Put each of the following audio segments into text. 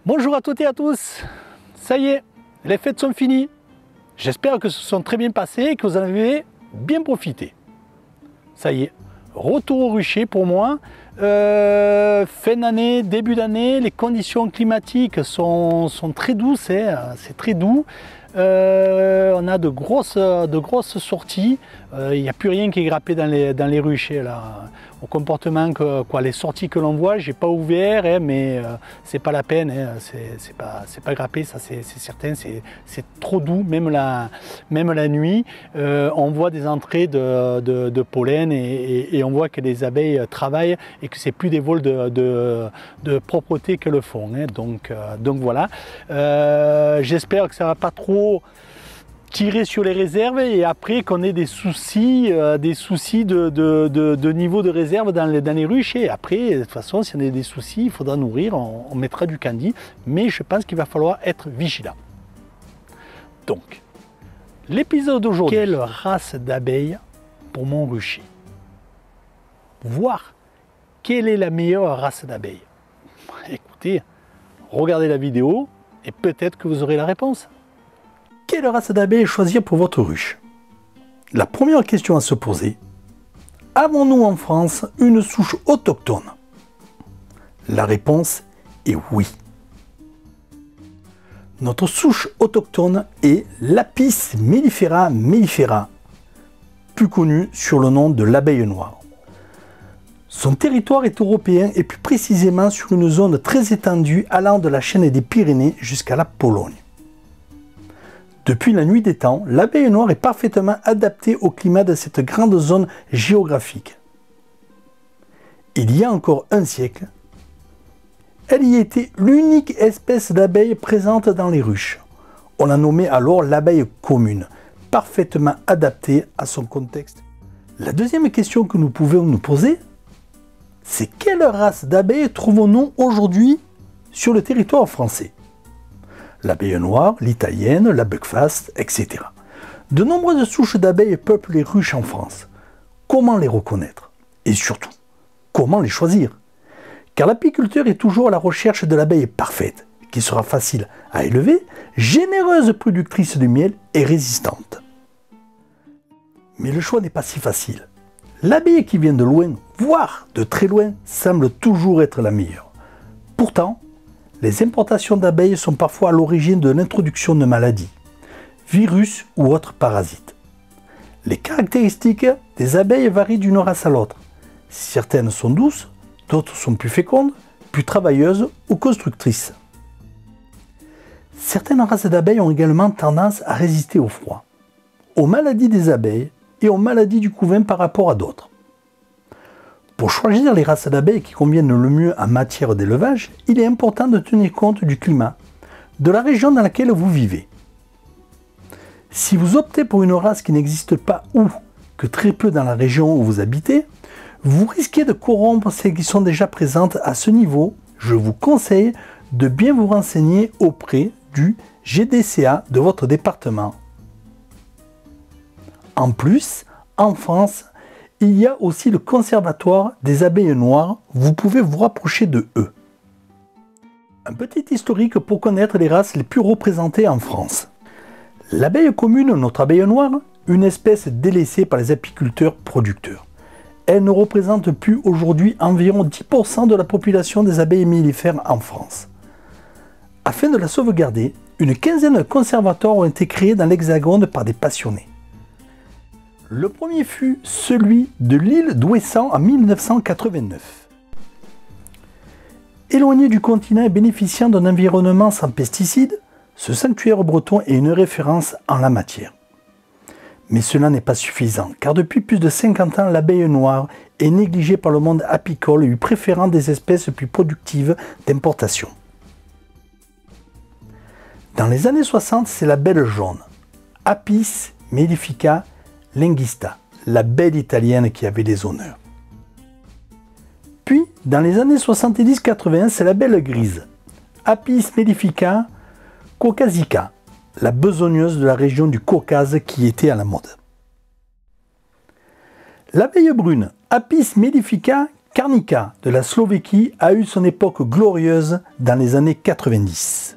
Bonjour à toutes et à tous, ça y est, les fêtes sont finies. J'espère que ce sont très bien passées et que vous en avez bien profité. Ça y est, retour au rucher pour moi. Fin d'année, début d'année, les conditions climatiques sont très douces, hein, c'est très doux. On a de grosses sorties. Il n'y a plus rien qui est grappé dans les ruchers là. Au comportement les sorties que l'on voit, j'ai pas ouvert, hein, mais c'est pas la peine, hein, c'est pas grappé, ça c'est certain, c'est trop doux, même la nuit. On voit des entrées de pollen et on voit que les abeilles travaillent et que c'est plus des vols de propreté que le font, hein, donc voilà. J'espère que ça va pas trop tirer sur les réserves et après qu'on ait des soucis de niveau de réserve dans les ruches. Et après, de toute façon, si on a des soucis, il faudra nourrir, on mettra du candy, mais je pense qu'il va falloir être vigilant. Donc, l'épisode d'aujourd'hui, quelle race d'abeilles pour mon rucher? Voir quelle est la meilleure race d'abeilles. Écoutez, regardez la vidéo et peut-être que vous aurez la réponse. Quelle race d'abeilles choisir pour votre ruche? La première question à se poser, avons-nous en France une souche autochtone? La réponse est oui. Notre souche autochtone est l'Apis mellifera mellifera, plus connue sur le nom de l'abeille noire. Son territoire est européen et plus précisément sur une zone très étendue allant de la chaîne des Pyrénées jusqu'à la Pologne. Depuis la nuit des temps, l'abeille noire est parfaitement adaptée au climat de cette grande zone géographique. Il y a encore un siècle, elle y était l'unique espèce d'abeille présente dans les ruches. On la nommait alors l'abeille commune, parfaitement adaptée à son contexte. La deuxième question que nous pouvons nous poser, c'est quelle race d'abeilles trouvons-nous aujourd'hui sur le territoire français? L'abeille noire, l'italienne, la buckfast, etc. De nombreuses souches d'abeilles peuplent les ruches en France. Comment les reconnaître? Et surtout, comment les choisir? Car l'apiculteur est toujours à la recherche de l'abeille parfaite, qui sera facile à élever, généreuse productrice de miel et résistante. Mais le choix n'est pas si facile. L'abeille qui vient de loin, voire de très loin, semble toujours être la meilleure. Pourtant, les importations d'abeilles sont parfois à l'origine de l'introduction de maladies, virus ou autres parasites. Les caractéristiques des abeilles varient d'une race à l'autre. Certaines sont douces, d'autres sont plus fécondes, plus travailleuses ou constructrices. Certaines races d'abeilles ont également tendance à résister au froid, aux maladies des abeilles et aux maladies du couvain par rapport à d'autres. Pour choisir les races d'abeilles qui conviennent le mieux en matière d'élevage, il est important de tenir compte du climat, de la région dans laquelle vous vivez. Si vous optez pour une race qui n'existe pas ou que très peu dans la région où vous habitez, vous risquez de corrompre celles qui sont déjà présentes à ce niveau. Je vous conseille de bien vous renseigner auprès du GDCA de votre département. En plus, en France, il y a aussi le Conservatoire des abeilles noires, vous pouvez vous rapprocher de eux. Un petit historique pour connaître les races les plus représentées en France. L'abeille commune, notre abeille noire, une espèce délaissée par les apiculteurs producteurs. Elle ne représente plus aujourd'hui environ 10% de la population des abeilles mellifères en France. Afin de la sauvegarder, une quinzaine de conservatoires ont été créés dans l'Hexagone par des passionnés. Le premier fut celui de l'île d'Ouessant en 1989. Éloigné du continent et bénéficiant d'un environnement sans pesticides, ce sanctuaire breton est une référence en la matière. Mais cela n'est pas suffisant, car depuis plus de 50 ans, l'abeille noire est négligée par le monde apicole, lui préférant des espèces plus productives d'importation. Dans les années 60, c'est la belle jaune, Apis mellifica linguista, la belle italienne qui avait les honneurs. Puis, dans les années 70-80, c'est la belle grise, Apis mellifica caucasica, la besogneuse de la région du Caucase qui était à la mode. L'abeille brune, Apis mellifica Karnica de la Slovéquie a eu son époque glorieuse dans les années 90.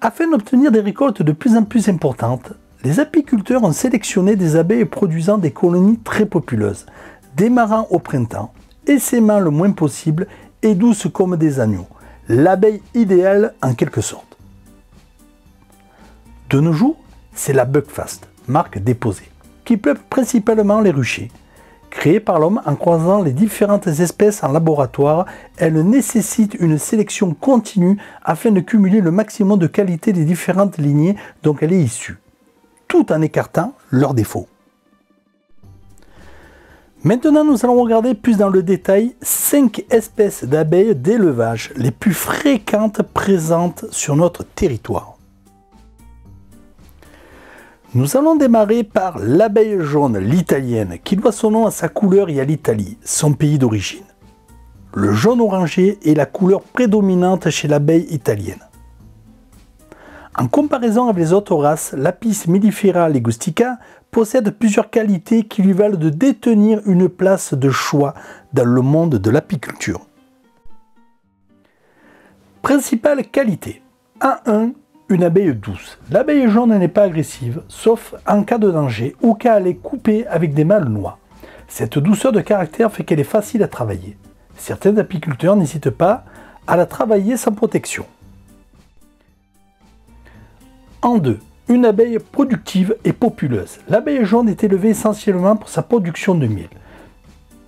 Afin d'obtenir des récoltes de plus en plus importantes, les apiculteurs ont sélectionné des abeilles produisant des colonies très populeuses, démarrant au printemps, essaimant le moins possible et douces comme des agneaux. L'abeille idéale en quelque sorte. De nos jours, c'est la Buckfast, marque déposée, qui peuple principalement les ruchers. Créée par l'homme en croisant les différentes espèces en laboratoire, elle nécessite une sélection continue afin de cumuler le maximum de qualité des différentes lignées dont elle est issue, tout en écartant leurs défauts. Maintenant, nous allons regarder plus dans le détail 5 espèces d'abeilles d'élevage les plus fréquentes présentes sur notre territoire. Nous allons démarrer par l'abeille jaune, l'italienne, qui doit son nom à sa couleur et à l'Italie, son pays d'origine. Le jaune orangé est la couleur prédominante chez l'abeille italienne. En comparaison avec les autres races, l'Apis mellifera ligustica possède plusieurs qualités qui lui valent de détenir une place de choix dans le monde de l'apiculture. Principale qualité. 1. Une abeille douce. L'abeille jaune n'est pas agressive, sauf en cas de danger ou quand elle est coupée avec des mâles noirs. Cette douceur de caractère fait qu'elle est facile à travailler. Certains apiculteurs n'hésitent pas à la travailler sans protection. En 2. Une abeille productive et populeuse. L'abeille jaune est élevée essentiellement pour sa production de miel.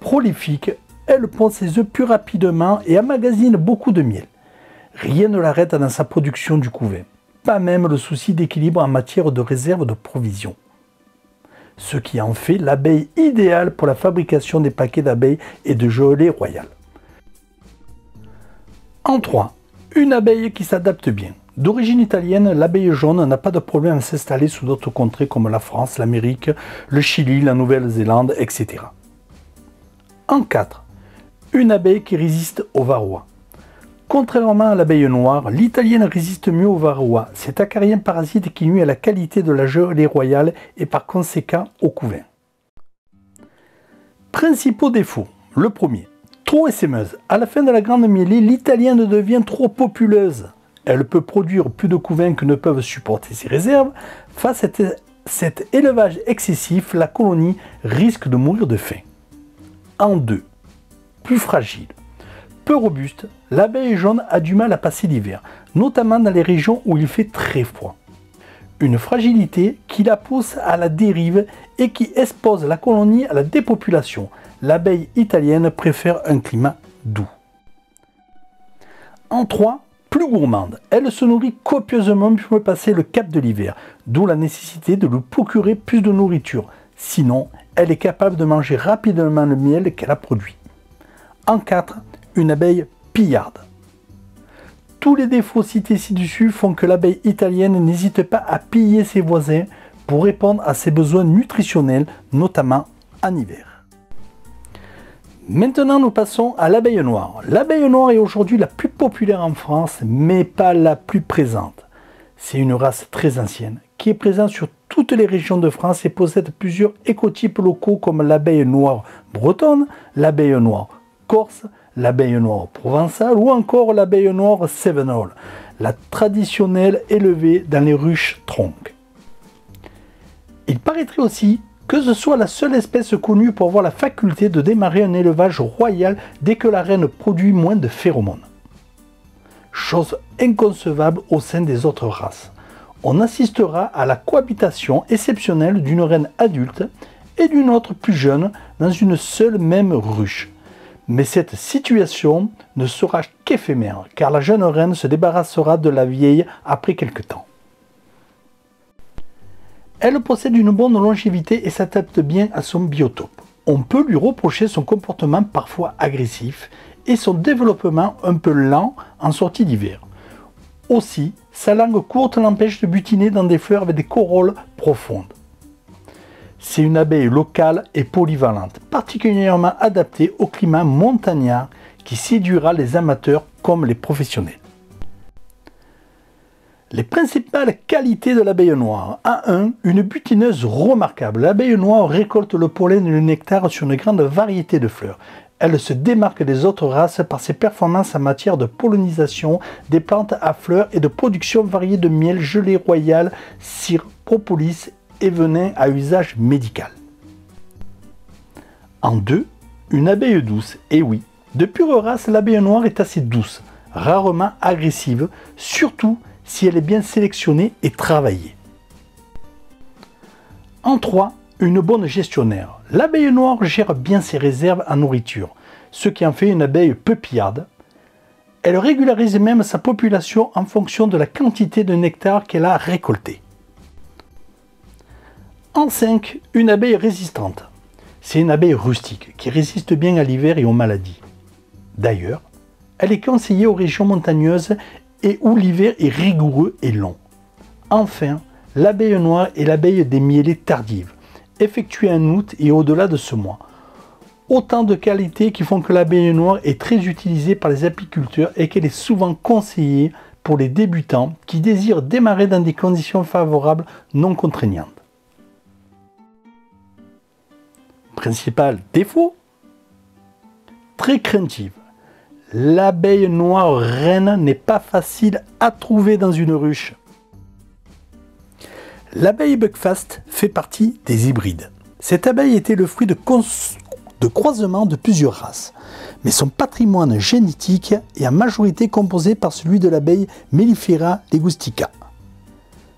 Prolifique, elle pond ses œufs plus rapidement et emmagasine beaucoup de miel. Rien ne l'arrête dans sa production du couvain. Pas même le souci d'équilibre en matière de réserve de provisions. Ce qui en fait l'abeille idéale pour la fabrication des paquets d'abeilles et de gelée royale. En 3. Une abeille qui s'adapte bien. D'origine italienne, l'abeille jaune n'a pas de problème à s'installer sous d'autres contrées comme la France, l'Amérique, le Chili, la Nouvelle-Zélande, etc. En 4. Une abeille qui résiste au varroa. Contrairement à l'abeille noire, l'italienne résiste mieux au varroa, cet acarien parasite qui nuit à la qualité de la gelée royale et par conséquent au couvain. Principaux défauts. Le premier. Trop essaimeuse. À la fin de la grande mêlée, l'italienne devient trop populeuse. Elle peut produire plus de couvains que ne peuvent supporter ses réserves. Face à cet élevage excessif, la colonie risque de mourir de faim. En 2. Plus fragile. Peu robuste, l'abeille jaune a du mal à passer l'hiver, notamment dans les régions où il fait très froid. Une fragilité qui la pousse à la dérive et qui expose la colonie à la dépopulation. L'abeille italienne préfère un climat doux. En 3. Plus gourmande, elle se nourrit copieusement pour passer le cap de l'hiver, d'où la nécessité de lui procurer plus de nourriture. Sinon, elle est capable de manger rapidement le miel qu'elle a produit. En 4. Une abeille pillarde. Tous les défauts cités ci-dessus font que l'abeille italienne n'hésite pas à piller ses voisins pour répondre à ses besoins nutritionnels, notamment en hiver. Maintenant, nous passons à l'abeille noire. L'abeille noire est aujourd'hui la plus populaire en France, mais pas la plus présente. C'est une race très ancienne, qui est présente sur toutes les régions de France et possède plusieurs écotypes locaux comme l'abeille noire bretonne, l'abeille noire corse, l'abeille noire provençale ou encore l'abeille noire cévenole, la traditionnelle élevée dans les ruches troncs. Il paraîtrait aussi que ce soit la seule espèce connue pour avoir la faculté de démarrer un élevage royal dès que la reine produit moins de phéromones. Chose inconcevable au sein des autres races. On assistera à la cohabitation exceptionnelle d'une reine adulte et d'une autre plus jeune dans une seule même ruche. Mais cette situation ne sera qu'éphémère, car la jeune reine se débarrassera de la vieille après quelque temps. Elle possède une bonne longévité et s'adapte bien à son biotope. On peut lui reprocher son comportement parfois agressif et son développement un peu lent en sortie d'hiver. Aussi, sa langue courte l'empêche de butiner dans des fleurs avec des corolles profondes. C'est une abeille locale et polyvalente, particulièrement adaptée au climat montagnard qui séduira les amateurs comme les professionnels. Les principales qualités de l'abeille noire. A1. Une butineuse remarquable. L'abeille noire récolte le pollen et le nectar sur une grande variété de fleurs. Elle se démarque des autres races par ses performances en matière de pollinisation des plantes à fleurs et de production variée de miel, gelée royale, cire, propolis et venin à usage médical. En 2. Une abeille douce. Et oui, de pure race, l'abeille noire est assez douce, rarement agressive, surtout si elle est bien sélectionnée et travaillée. En 3. Une bonne gestionnaire. L'abeille noire gère bien ses réserves en nourriture, ce qui en fait une abeille peu pillarde. Elle régularise même sa population en fonction de la quantité de nectar qu'elle a récolté. En 5. Une abeille résistante. C'est une abeille rustique qui résiste bien à l'hiver et aux maladies. D'ailleurs, elle est conseillée aux régions montagneuses et où l'hiver est rigoureux et long. Enfin, l'abeille noire est l'abeille des mielées tardives, effectuée en août et au-delà de ce mois. Autant de qualités qui font que l'abeille noire est très utilisée par les apiculteurs et qu'elle est souvent conseillée pour les débutants qui désirent démarrer dans des conditions favorables non contraignantes. Principal défaut, très craintive. L'abeille noire reine n'est pas facile à trouver dans une ruche. L'abeille Buckfast fait partie des hybrides. Cette abeille était le fruit de croisement de plusieurs races, mais son patrimoine génétique est en majorité composé par celui de l'abeille Mellifera ligustica.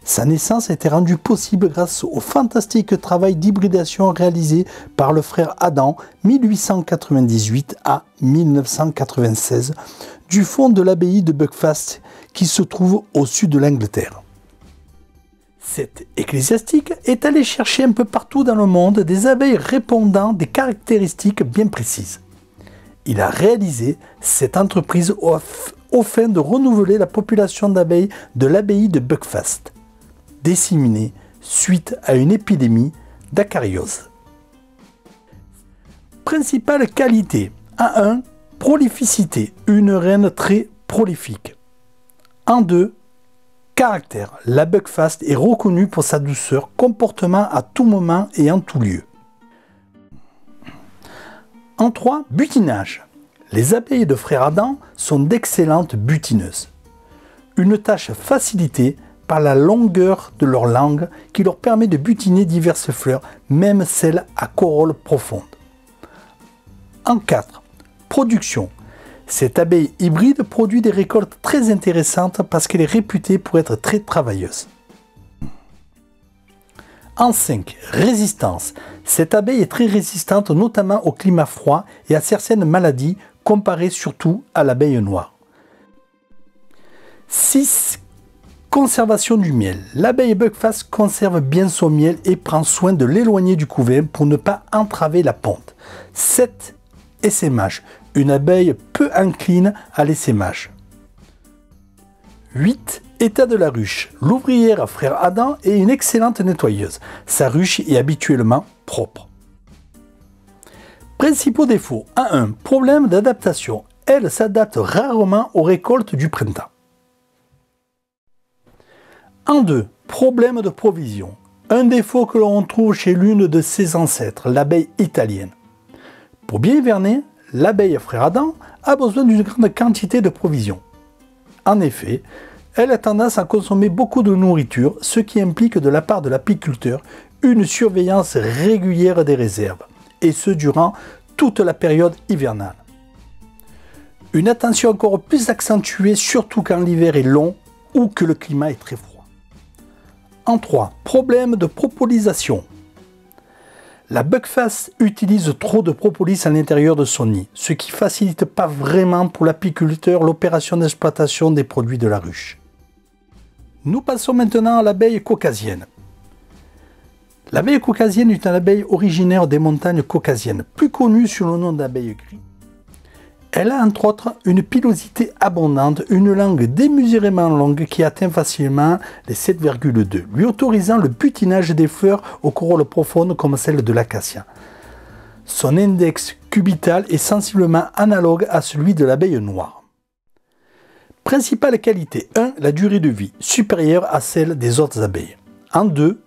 Sa naissance a été rendue possible grâce au fantastique travail d'hybridation réalisé par le frère Adam 1898 à 1996 du fond de l'abbaye de Buckfast qui se trouve au sud de l'Angleterre. Cet ecclésiastique est allé chercher un peu partout dans le monde des abeilles répondant des caractéristiques bien précises. Il a réalisé cette entreprise au fin de renouveler la population d'abeilles de l'abbaye de Buckfast, disséminée suite à une épidémie d'acariose. Principale qualité. A1. Prolificité. Une reine très prolifique. En 2. Caractère. La Buckfast est reconnue pour sa douceur, comportement à tout moment et en tout lieu. En 3. Butinage. Les abeilles de frère Adam sont d'excellentes butineuses. Une tâche facilitée par la longueur de leur langue qui leur permet de butiner diverses fleurs, même celles à corolle profonde. En 4. Production. Cette abeille hybride produit des récoltes très intéressantes parce qu'elle est réputée pour être très travailleuse. En 5. Résistance. Cette abeille est très résistante notamment au climat froid et à certaines maladies comparée surtout à l'abeille noire. 6. Conservation du miel. L'abeille Buckfast conserve bien son miel et prend soin de l'éloigner du couvain pour ne pas entraver la ponte. 7. Essaimage. Une abeille peu incline à l'essaimage. 8. État de la ruche. L'ouvrière frère Adam est une excellente nettoyeuse. Sa ruche est habituellement propre. Principaux défauts. A1. Problème d'adaptation. Elle s'adapte rarement aux récoltes du printemps. En 2. Problème de provision. Un défaut que l'on trouve chez l'une de ses ancêtres, l'abeille italienne. Pour bien hiverner, l'abeille frère Adam a besoin d'une grande quantité de provisions. En effet, elle a tendance à consommer beaucoup de nourriture, ce qui implique de la part de l'apiculteur une surveillance régulière des réserves, et ce durant toute la période hivernale. Une attention encore plus accentuée, surtout quand l'hiver est long ou que le climat est très froid. En 3. Problème de propolisation. La Buckfast utilise trop de propolis à l'intérieur de son nid, ce qui ne facilite pas vraiment pour l'apiculteur l'opération d'exploitation des produits de la ruche. Nous passons maintenant à l'abeille caucasienne. L'abeille caucasienne est une abeille originaire des montagnes caucasiennes, plus connue sous le nom d'abeille gris. Elle a entre autres une pilosité abondante, une langue démesurément longue qui atteint facilement les 7,2, lui autorisant le butinage des fleurs aux corolles profondes comme celle de l'acacia. Son index cubital est sensiblement analogue à celui de l'abeille noire. Principale qualité 1. La durée de vie, supérieure à celle des autres abeilles. En 2.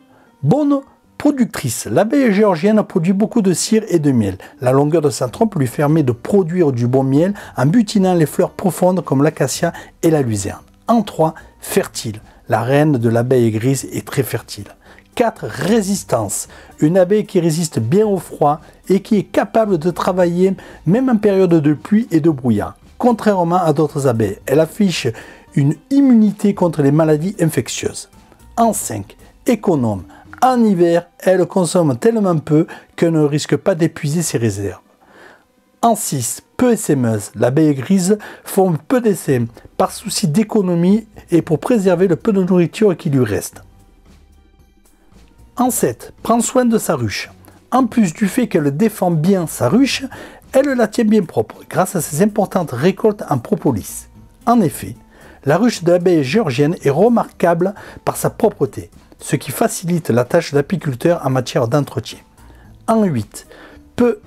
Bonne productrice. L'abeille géorgienne produit beaucoup de cire et de miel. La longueur de sa trompe lui permet de produire du bon miel en butinant les fleurs profondes comme l'acacia et la luzerne. En 3. Fertile. La reine de l'abeille grise est très fertile. 4. Résistance. Une abeille qui résiste bien au froid et qui est capable de travailler même en période de pluie et de brouillard. Contrairement à d'autres abeilles, elle affiche une immunité contre les maladies infectieuses. En 5. Économe. En hiver, elle consomme tellement peu qu'elle ne risque pas d'épuiser ses réserves. En 6. Peu essaimeuse. L'abeille grise forme peu d'essais par souci d'économie et pour préserver le peu de nourriture qui lui reste. En 7. Prend soin de sa ruche. En plus du fait qu'elle défend bien sa ruche, elle la tient bien propre grâce à ses importantes récoltes en propolis. En effet, la ruche de l'abeille géorgienne est remarquable par sa propreté, ce qui facilite la tâche d'apiculteur en matière d'entretien. En 8. Peu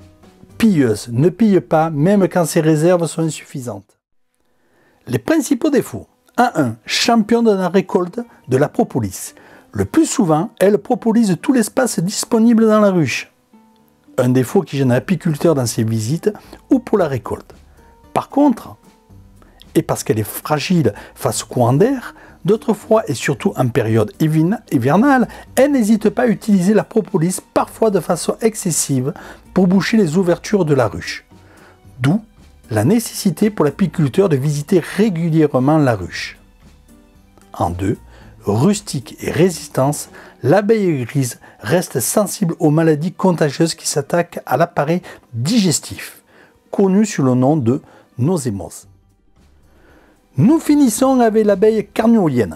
pilleuse, ne pille pas même quand ses réserves sont insuffisantes. Les principaux défauts. En 1. Champion de la récolte de la propolis. Le plus souvent, elle propolise tout l'espace disponible dans la ruche. Un défaut qui gêne l'apiculteur dans ses visites ou pour la récolte. Par contre, et parce qu'elle est fragile face au courant d'air, d'autres fois et surtout en période hivernale, elle n'hésite pas à utiliser la propolis parfois de façon excessive pour boucher les ouvertures de la ruche. D'où la nécessité pour l'apiculteur de visiter régulièrement la ruche. En 2. Rustique et résistance, l'abeille grise reste sensible aux maladies contagieuses qui s'attaquent à l'appareil digestif, connu sous le nom de nosémose. Nous finissons avec l'abeille carniolienne.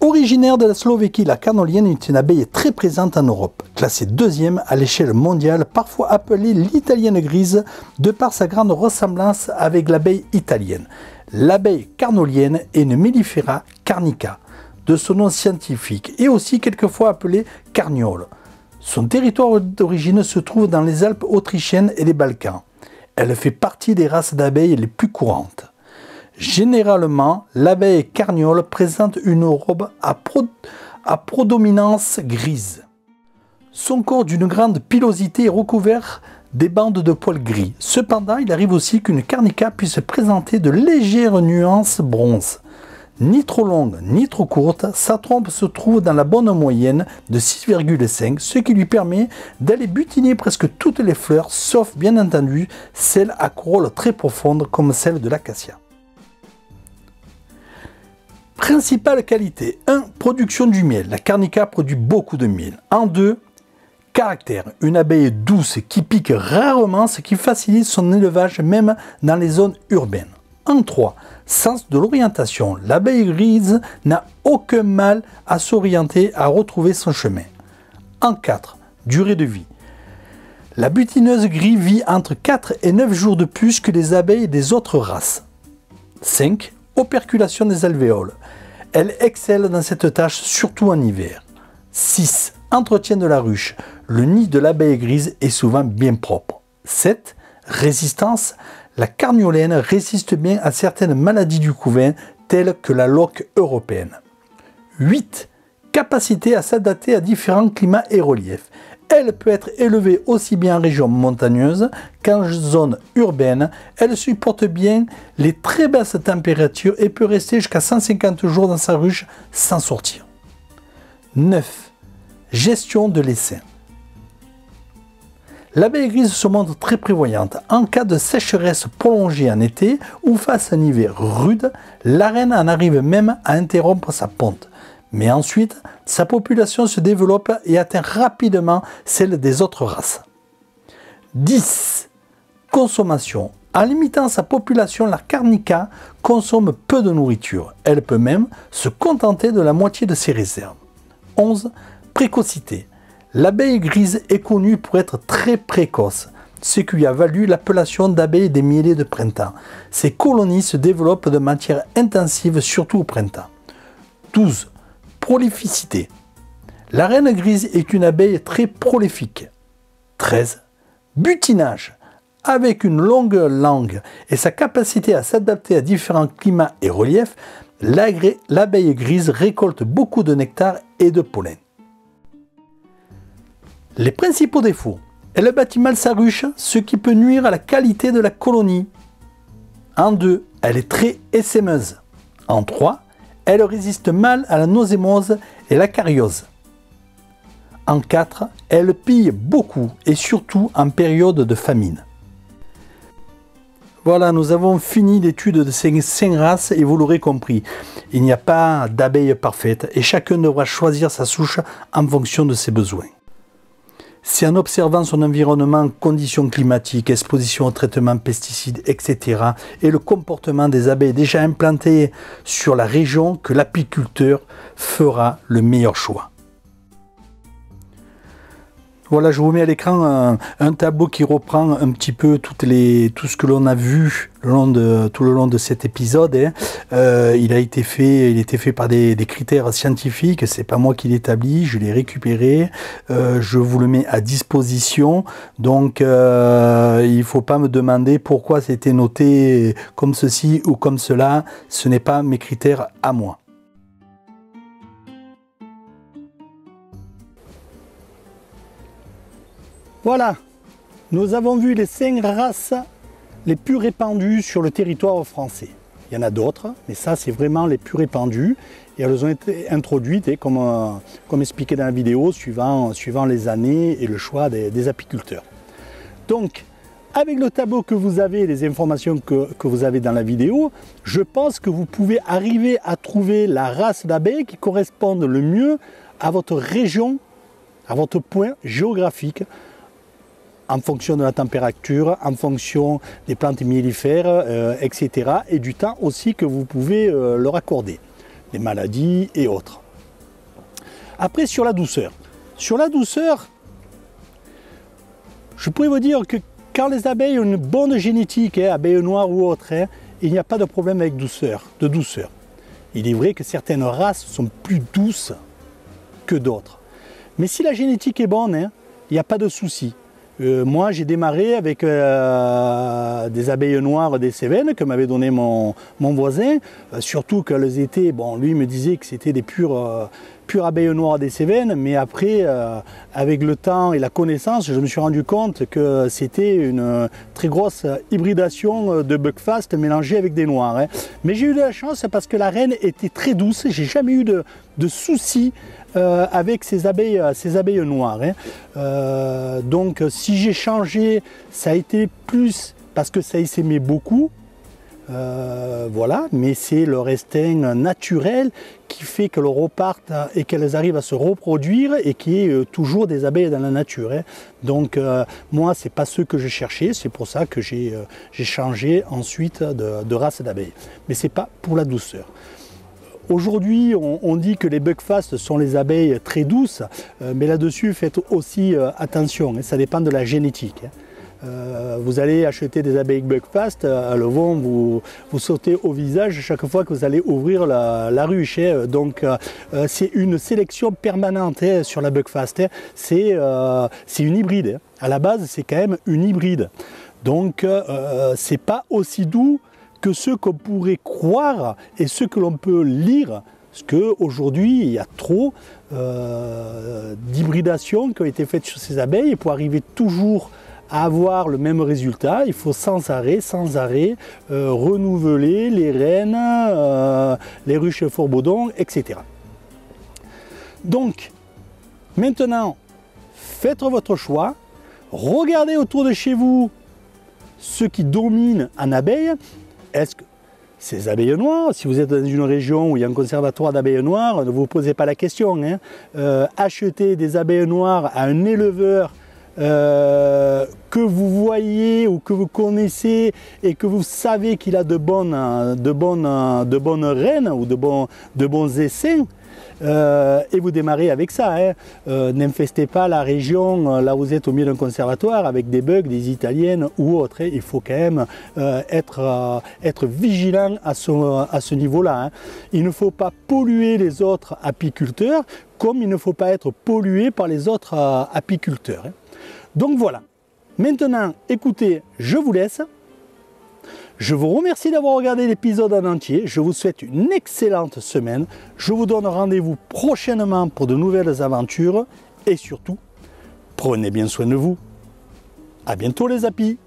Originaire de la Slovéquie, la carniolienne est une abeille très présente en Europe, classée deuxième à l'échelle mondiale, parfois appelée l'italienne grise, de par sa grande ressemblance avec l'abeille italienne. L'abeille carniolienne est une Mellifera carnica, de son nom scientifique, et aussi quelquefois appelée carniole. Son territoire d'origine se trouve dans les Alpes autrichiennes et les Balkans. Elle fait partie des races d'abeilles les plus courantes. Généralement, l'abeille carniole présente une robe à prédominance grise. Son corps d'une grande pilosité est recouvert des bandes de poils gris. Cependant, il arrive aussi qu'une carnica puisse présenter de légères nuances bronze. Ni trop longue, ni trop courte, sa trompe se trouve dans la bonne moyenne de 6,5, ce qui lui permet d'aller butiner presque toutes les fleurs, sauf bien entendu celles à corolle très profonde comme celle de l'acacia. Principale qualité 1. Production du miel. La carnica produit beaucoup de miel. En 2. Caractère. Une abeille douce qui pique rarement, ce qui facilite son élevage même dans les zones urbaines. En 3. Sens de l'orientation. L'abeille grise n'a aucun mal à s'orienter, à retrouver son chemin. En 4. Durée de vie. La butineuse gris vit entre 4 et 9 jours de plus que les abeilles des autres races. 5. Operculation des alvéoles. Elle excelle dans cette tâche, surtout en hiver. 6. Entretien de la ruche. Le nid de l'abeille grise est souvent bien propre. 7. Résistance. La carniolienne résiste bien à certaines maladies du couvain, telles que la loque européenne. 8. Capacité à s'adapter à différents climats et reliefs. Elle peut être élevée aussi bien en région montagneuse qu'en zone urbaine. Elle supporte bien les très basses températures et peut rester jusqu'à 150 jours dans sa ruche sans sortir. 9. Gestion de l'essaim. L'abeille grise se montre très prévoyante. En cas de sécheresse prolongée en été ou face à un hiver rude, la reine en arrive même à interrompre sa ponte. Mais ensuite, sa population se développe et atteint rapidement celle des autres races. 10. Consommation. En limitant sa population, la carnica consomme peu de nourriture. Elle peut même se contenter de la moitié de ses réserves. 11. Précocité. L'abeille grise est connue pour être très précoce, ce qui lui a valu l'appellation d'abeille des mielés de printemps. Ses colonies se développent de manière intensive, surtout au printemps. 12. Prolificité. La reine grise est une abeille très prolifique. 13. Butinage. Avec une longue langue et sa capacité à s'adapter à différents climats et reliefs, l'abeille grise récolte beaucoup de nectar et de pollen. Les principaux défauts. Elle bâtit mal sa ruche, ce qui peut nuire à la qualité de la colonie. En 2, elle est très essaimeuse. En 3, elle résiste mal à la nosémose et la cariose. En 4, elle pille beaucoup et surtout en période de famine. Voilà, nous avons fini l'étude de ces 5 races et vous l'aurez compris, il n'y a pas d'abeille parfaite et chacun devra choisir sa souche en fonction de ses besoins. C'est en observant son environnement, conditions climatiques, exposition aux traitements pesticides, etc. et le comportement des abeilles déjà implantées sur la région que l'apiculteur fera le meilleur choix. Voilà, je vous mets à l'écran un tableau qui reprend un petit peu tout ce que l'on a vu tout le long de cet épisode. Il a été fait par des critères scientifiques, c'est pas moi qui l'établis, je l'ai récupéré, je vous le mets à disposition. Donc il ne faut pas me demander pourquoi c'était noté comme ceci ou comme cela, ce n'est pas mes critères à moi. Voilà, nous avons vu les 5 races les plus répandues sur le territoire français. Il y en a d'autres, mais ça c'est vraiment les plus répandues et elles ont été introduites, comme expliqué dans la vidéo, suivant les années et le choix des apiculteurs. Donc, avec le tableau que vous avez, les informations que vous avez dans la vidéo, je pense que vous pouvez arriver à trouver la race d'abeilles qui corresponde le mieux à votre région, à votre point géographique, en fonction de la température, en fonction des plantes mellifères, etc. et du temps aussi que vous pouvez leur accorder, les maladies et autres. Après, sur la douceur. Sur la douceur, je pourrais vous dire que quand les abeilles ont une bonne génétique, abeilles noires ou autres, il n'y a pas de problème avec de douceur. Il est vrai que certaines races sont plus douces que d'autres. Mais si la génétique est bonne, il n'y a pas de souci. Moi, j'ai démarré avec des abeilles noires des Cévennes que m'avait donné mon voisin, surtout qu'elles étaient, bon, lui me disait que c'était des pures abeilles noires des Cévennes, mais après, avec le temps et la connaissance, je me suis rendu compte que c'était une très grosse hybridation de Buckfast mélangée avec des noirs. Mais j'ai eu de la chance parce que la reine était très douce, j'ai jamais eu de soucis avec ces abeilles noires. Donc si j'ai changé, ça a été plus parce que ça essaimait beaucoup, voilà, mais c'est leur instinct naturel qui fait qu'elles repartent et qu'elles arrivent à se reproduire et qui est toujours des abeilles dans la nature. Donc moi, c'est pas ce que je cherchais, c'est pour ça que j'ai changé ensuite de race d'abeilles. Mais c'est pas pour la douceur. Aujourd'hui, on dit que les Buckfast sont les abeilles très douces, mais là-dessus, faites aussi attention, ça dépend de la génétique. Vous allez acheter des abeilles Buckfast, elles vont vous sauter au visage chaque fois que vous allez ouvrir la ruche. Donc c'est une sélection permanente sur la Buckfast. C'est une hybride. À la base, c'est quand même une hybride. Donc c'est pas aussi doux que ce qu'on pourrait croire et ce que l'on peut lire, parce qu'aujourd'hui il y a trop d'hybridations qui ont été faites sur ces abeilles, et pour arriver toujours à avoir le même résultat, il faut sans arrêt renouveler les reines, les ruches Fourbaudon, etc. Donc maintenant, faites votre choix, regardez autour de chez vous ce qui domine en abeilles. Est-ce que ces abeilles noires, si vous êtes dans une région où il y a un conservatoire d'abeilles noires, ne vous posez pas la question. Achetez des abeilles noires à un éleveur que vous voyez ou que vous connaissez et que vous savez qu'il a de bonnes reines ou de bons essaims. Et vous démarrez avec ça. N'infestez pas la région là où vous êtes au milieu d'un conservatoire avec des bugs, des italiennes ou autres. Il faut quand même être vigilant à ce niveau-là. Il ne faut pas polluer les autres apiculteurs comme il ne faut pas être pollué par les autres apiculteurs. Donc voilà, Maintenant, écoutez, je vous laisse. Je vous remercie d'avoir regardé l'épisode en entier. Je vous souhaite une excellente semaine. Je vous donne rendez-vous prochainement pour de nouvelles aventures. Et surtout, prenez bien soin de vous. À bientôt les apis.